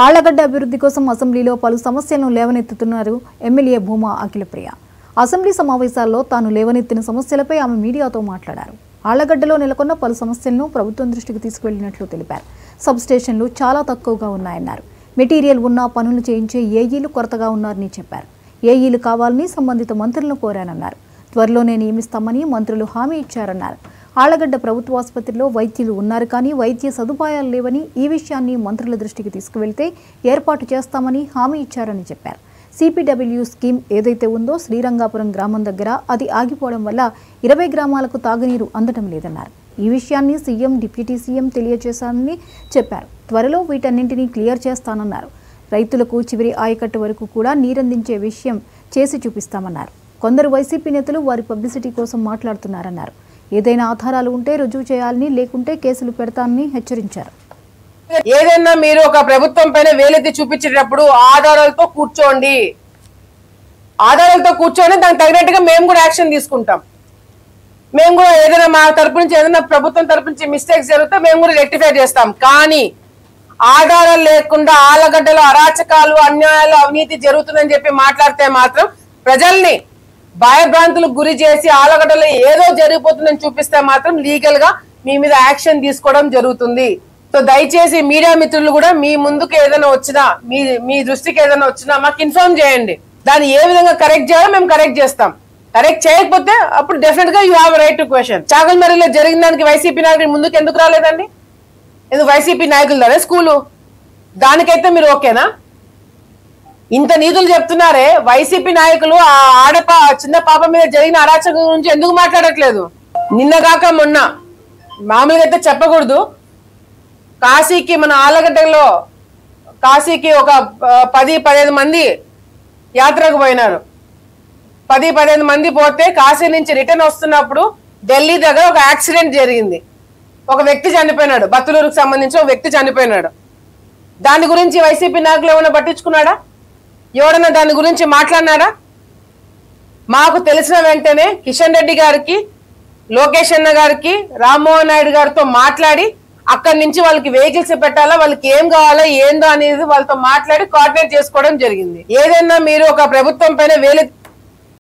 ఆళ్లగడ్డ అభివృద్ధి కోసం అసెంబ్లీలో పలు సమస్యలను లేవనెత్తుతున్నారు ఎమ్మెల్యే భూమా అఖిలప్రియ. అసెంబ్లీ సమావేశాల్లో తాను లేవనెత్తిన సమస్యలపై ఆమె మీడియాతో మాట్లాడారు. ఆళ్లగడ్డలో నెలకొన్న పలు సమస్యలను ప్రభుత్వం దృష్టికి తీసుకువెళ్లినట్లు తెలిపారు. సబ్ స్టేషన్లు చాలా తక్కువగా ఉన్నాయన్నారు. మెటీరియల్ ఉన్నా పనులు చేయించే ఏఈలు కొరతగా ఉన్నారని చెప్పారు. ఏఈలు కావాలని సంబంధిత మంత్రులను కోరానన్నారు. త్వరలోనే నియమిస్తామని మంత్రులు హామీ ఇచ్చారన్నారు. ఆళ్లగడ్డ ప్రభుత్వ ఆసుపత్రిలో వైద్యులు ఉన్నారు కానీ వైద్య సదుపాయాలు లేవని, ఈ విషయాన్ని మంత్రుల దృష్టికి తీసుకువెళ్తే ఏర్పాటు చేస్తామని హామీ ఇచ్చారని చెప్పారు. సిపిడబ్ల్యూ స్కీమ్ ఏదైతే ఉందో శ్రీరంగాపురం గ్రామం దగ్గర అది ఆగిపోవడం వల్ల 20 గ్రామాలకు తాగునీరు అందడం లేదన్నారు. ఈ విషయాన్ని సీఎం, డిప్యూటీ సీఎం తెలియజేశారని చెప్పారు. త్వరలో వీటన్నింటినీ క్లియర్ చేస్తానన్నారు. రైతులకు చివరి ఆయకట్టు వరకు కూడా నీరందించే విషయం చేసి చూపిస్తామన్నారు. కొందరు వైసీపీ నేతలు వారి పబ్లిసిటీ కోసం మాట్లాడుతున్నారన్నారు. ఏదైనా ఆధారాలు ఉంటే రుజువు చేయాలని, లేకుంటే కేసులు పెడతానని హెచ్చరించారు. ఏదైనా మీరు ఒక ప్రభుత్వం పైన వేలెత్తి చూపించేటప్పుడు ఆధారాలతో కూర్చోండి. ఆధారాలతో కూర్చొని దానికి తగినట్టుగా మేము కూడా యాక్షన్ తీసుకుంటాం. మేము కూడా ఏదైనా మా తరపు నుంచి ఏదైనా ప్రభుత్వం తరపు నుంచి మిస్టేక్స్ జరిగితే మేము కూడా రెక్టిఫై చేస్తాం. కానీ ఆధారాలు లేకుండా ఆళ్లగడ్డలో అరాచకాలు, అన్యాయాలు, అవినీతి జరుగుతుందని చెప్పి మాట్లాడితే మాత్రం ప్రజల్ని భయభ్రాంతులకు గురి చేసి ఆళ్లగడ్డలో ఏదో జరిగిపోతుందని చూపిస్తే మాత్రం లీగల్ గా మీ మీద యాక్షన్ తీసుకోవడం జరుగుతుంది. సో దయచేసి మీడియా మిత్రులు కూడా మీ ముందుకు ఏదైనా వచ్చినా, మీ దృష్టికి ఏదైనా వచ్చినా మాకు ఇన్ఫార్మ్ చేయండి. దాన్ని ఏ విధంగా కరెక్ట్ చేయాలో మేము కరెక్ట్ చేస్తాం. కరెక్ట్ చేయకపోతే అప్పుడు డెఫినెట్ గా you have right to question. చాగల్మరిలో జరిగిన దానికి వైసీపీ నాయకులు ముందుకు ఎందుకు రాలేదండి? ఎందుకు వైసీపీ నాయకులు దానే స్కూలు? దానికైతే మీరు ఓకేనా? ఇంత నీతులు చెప్తున్నారే, వైసీపీ నాయకులు ఆ చిన్న పాప మీద జరిగిన అరాచకం గురించి ఎందుకు మాట్లాడట్లేదు? నిన్న కాక మొన్న మామూలుగా అయితే చెప్పకూడదు, కాశీకి మన ఆళ్లగడ్డలో కాశీకి ఒక 10-15 మంది యాత్రకు పోయినారు. 10-15 మంది పోతే కాశీ నుంచి రిటర్న్ వస్తున్నప్పుడు ఢిల్లీ దగ్గర ఒక యాక్సిడెంట్ జరిగింది. ఒక వ్యక్తి చనిపోయినాడు. బతులూరుకు సంబంధించి ఒక వ్యక్తి చనిపోయినాడు. దాని గురించి వైసీపీ నాయకులు ఏమైనా పట్టించుకున్నాడా? ఎవడన్నా దాని గురించి మాట్లాడినారా? మాకు తెలిసిన వెంటనే కిషన్ రెడ్డి గారికి, లోకేష్ అన్న గారికి, రామ్మోహన్ నాయుడు గారితో మాట్లాడి అక్కడి నుంచి వాళ్ళకి వెహికల్స్ పెట్టాలా, వాళ్ళకి ఏం కావాలా ఏందో అనేది వాళ్ళతో మాట్లాడి కోఆర్డినేట్ చేసుకోవడం జరిగింది. ఏదైనా మీరు ఒక ప్రభుత్వం పైన